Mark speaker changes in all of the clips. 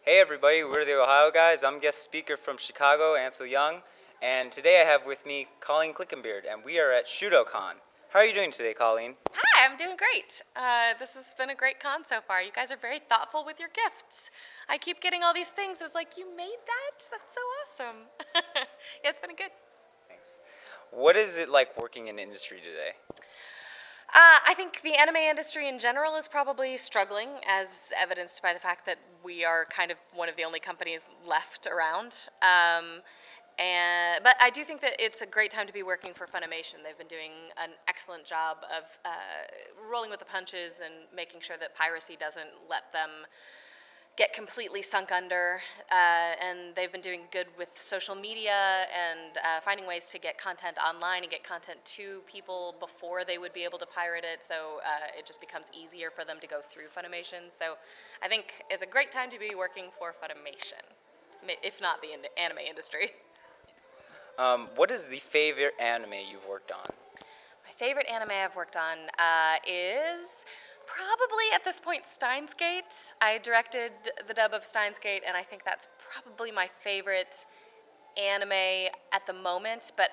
Speaker 1: Hey everybody, we're the Ohio guys. I'm guest speaker from Chicago, Ansel Young, and today I have with me Colleen Clinkenbeard, and we are at ShudoCon. How are you doing today, Colleen?
Speaker 2: Hi, I'm doing great. This has been a great con so far. You guys are very thoughtful with your gifts. I keep getting all these things. It's like, you made that? That's so awesome. Yeah, it's been good.
Speaker 1: Thanks. What is it like working in the industry today?
Speaker 2: I think the anime industry in general is probably struggling, as evidenced by the fact that we are kind of one of the only companies left around. But I do think that it's a great time to be working for Funimation. They've been doing an excellent job of rolling with the punches and making sure that piracy doesn't let them get completely sunk under, and they've been doing good with social media and finding ways to get content online and get content to people before they would be able to pirate it, so it just becomes easier for them to go through Funimation. So I think it's a great time to be working for Funimation, if not the anime industry.
Speaker 1: What is the favorite anime you've worked on?
Speaker 2: My favorite anime I've worked on is probably at this point Steins Gate. I directed the dub of Steins Gate, and I think that's probably my favorite anime at the moment. But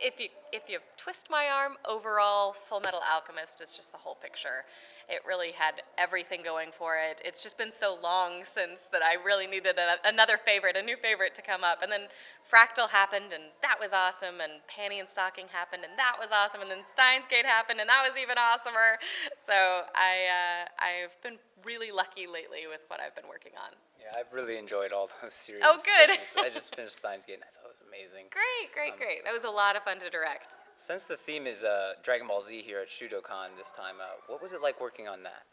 Speaker 2: if you twist my arm, overall, Full Metal Alchemist is just the whole picture. It really had everything going for it. It's just been so long since that I really needed another favorite, a new favorite to come up. And then Fractal happened, and that was awesome. And Panty and Stocking happened, and that was awesome. And then Steins Gate happened, and that was even awesomer. So I've been really lucky lately with what I've been working on.
Speaker 1: Yeah, I've really enjoyed all those series.
Speaker 2: Oh, good.
Speaker 1: I just finished Steins Gate, and I thought it was amazing.
Speaker 2: Great. That was a lot of fun to direct.
Speaker 1: Since the theme is Dragon Ball Z here at ShudoCon this time, what was it like working on that?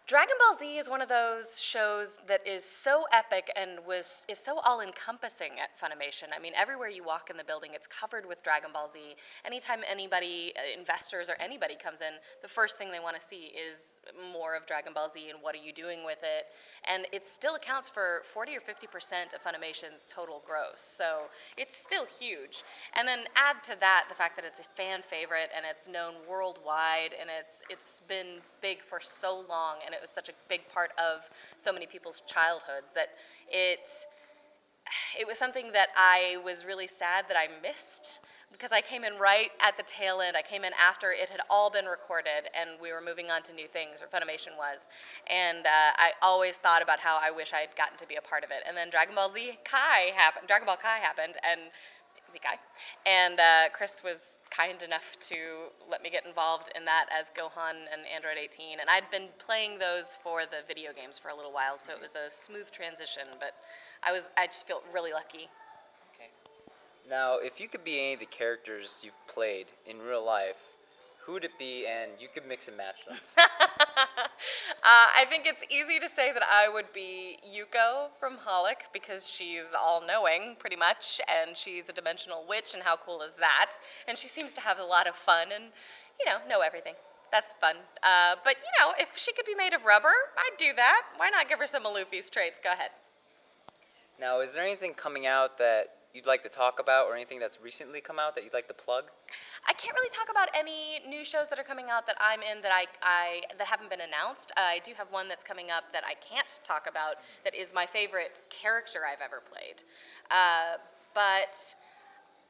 Speaker 2: Dragon Ball Z is one of those shows that is so epic and is so all-encompassing at Funimation. I mean, everywhere you walk in the building, it's covered with Dragon Ball Z. Anytime anybody, investors or anybody comes in, the first thing they want to see is more of Dragon Ball Z and what are you doing with it. And it still accounts for 40 or 50% of Funimation's total gross. So it's still huge. And then add to that the fact that it's a fan favorite and it's known worldwide and it's been big for so long, and it was such a big part of so many people's childhoods that it was something that I was really sad that I missed, because I came in right at the tail end. I came in after it had all been recorded and we were moving on to new things, or Funimation was. And I always thought about how I wish I had gotten to be a part of it. And then Dragon Ball Kai happened, and Z-Kai. And Chris was kind enough to let me get involved in that as Gohan and Android 18. And I'd been playing those for the video games for a little while, so it was a smooth transition, but I just feel really lucky.
Speaker 1: Okay. Now, if you could be any of the characters you've played in real life, who would it be, and you could mix and match them?
Speaker 2: I think it's easy to say that I would be Yuko from Holic, because she's all-knowing, pretty much, and she's a dimensional witch, and how cool is that? And she seems to have a lot of fun and, know everything. That's fun. But, if she could be made of rubber, I'd do that. Why not give her some of Luffy's traits? Go ahead.
Speaker 1: Now, is there anything coming out that you'd like to talk about, or anything that's recently come out that you'd like to plug?
Speaker 2: I can't really talk about any new shows that are coming out that I'm in that that haven't been announced. I do have one that's coming up that I can't talk about that is my favorite character I've ever played. But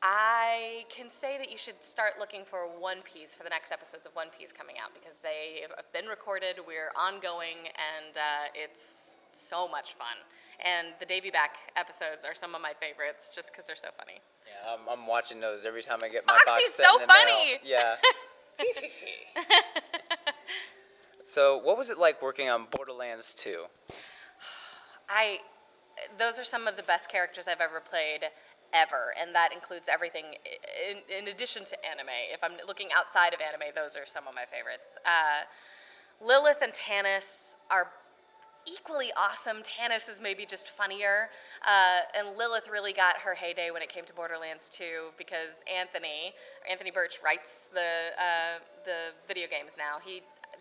Speaker 2: I can say that you should start looking for One Piece, for the next episodes of One Piece coming out, because they have been recorded, we're ongoing, and it's so much fun. And the Davy Back episodes are some of my favorites, just because they're so funny.
Speaker 1: Yeah, I'm watching those every time I get my box
Speaker 2: Foxy's
Speaker 1: set
Speaker 2: so
Speaker 1: in the
Speaker 2: funny!
Speaker 1: mail. Yeah. So, what was it like working on Borderlands 2?
Speaker 2: Those are some of the best characters I've ever played, ever, and that includes everything in addition to anime. If I'm looking outside of anime, those are some of my favorites. Lilith and Tannis are equally awesome. Tannis is maybe just funnier, and Lilith really got her heyday when it came to Borderlands 2, because Anthony Birch writes the video games now.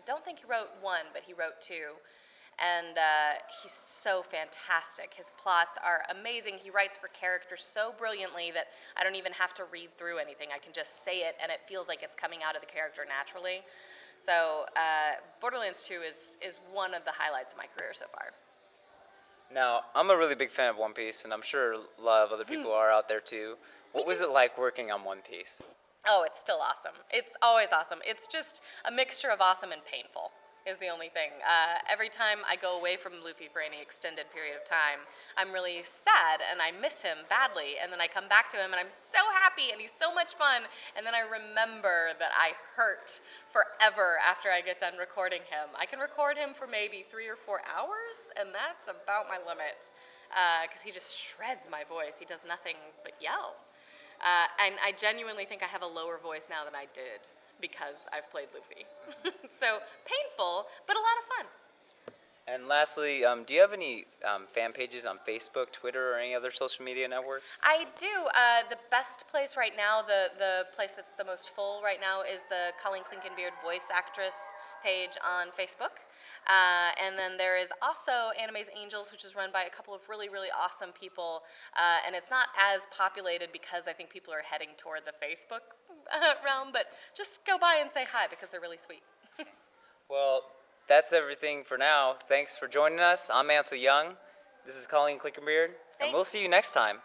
Speaker 2: Don't think he wrote 1, but he wrote 2. And he's so fantastic. His plots are amazing. He writes for characters so brilliantly that I don't even have to read through anything. I can just say it, and it feels like it's coming out of the character naturally. So Borderlands 2 is one of the highlights of my career so far.
Speaker 1: Now, I'm a really big fan of One Piece, and I'm sure a lot of other people are out there too. What was it like working on One Piece?
Speaker 2: Oh, it's still awesome. It's always awesome. It's just a mixture of awesome and painful is the only thing. Every time I go away from Luffy for any extended period of time, I'm really sad and I miss him badly. And then I come back to him and I'm so happy and he's so much fun. And then I remember that I hurt forever after I get done recording him. I can record him for maybe 3 or 4 hours, and that's about my limit. Because he just shreds my voice. He does nothing but yell. And I genuinely think I have a lower voice now than I did because I've played Luffy. So painful, but a lot of fun.
Speaker 1: And lastly, do you have any fan pages on Facebook, Twitter, or any other social media networks?
Speaker 2: I do. The best place right now, the place that's the most full right now is the Colleen Clinkenbeard voice actress page on Facebook. And then there is also Anime's Angels, which is run by a couple of really, really awesome people. And it's not as populated because I think people are heading toward the Facebook realm, but just go by and say hi because they're really sweet.
Speaker 1: Well, that's everything for now. Thanks for joining us. I'm Ansel Young. This is Colleen Clinkenbeard, and we'll see you next time.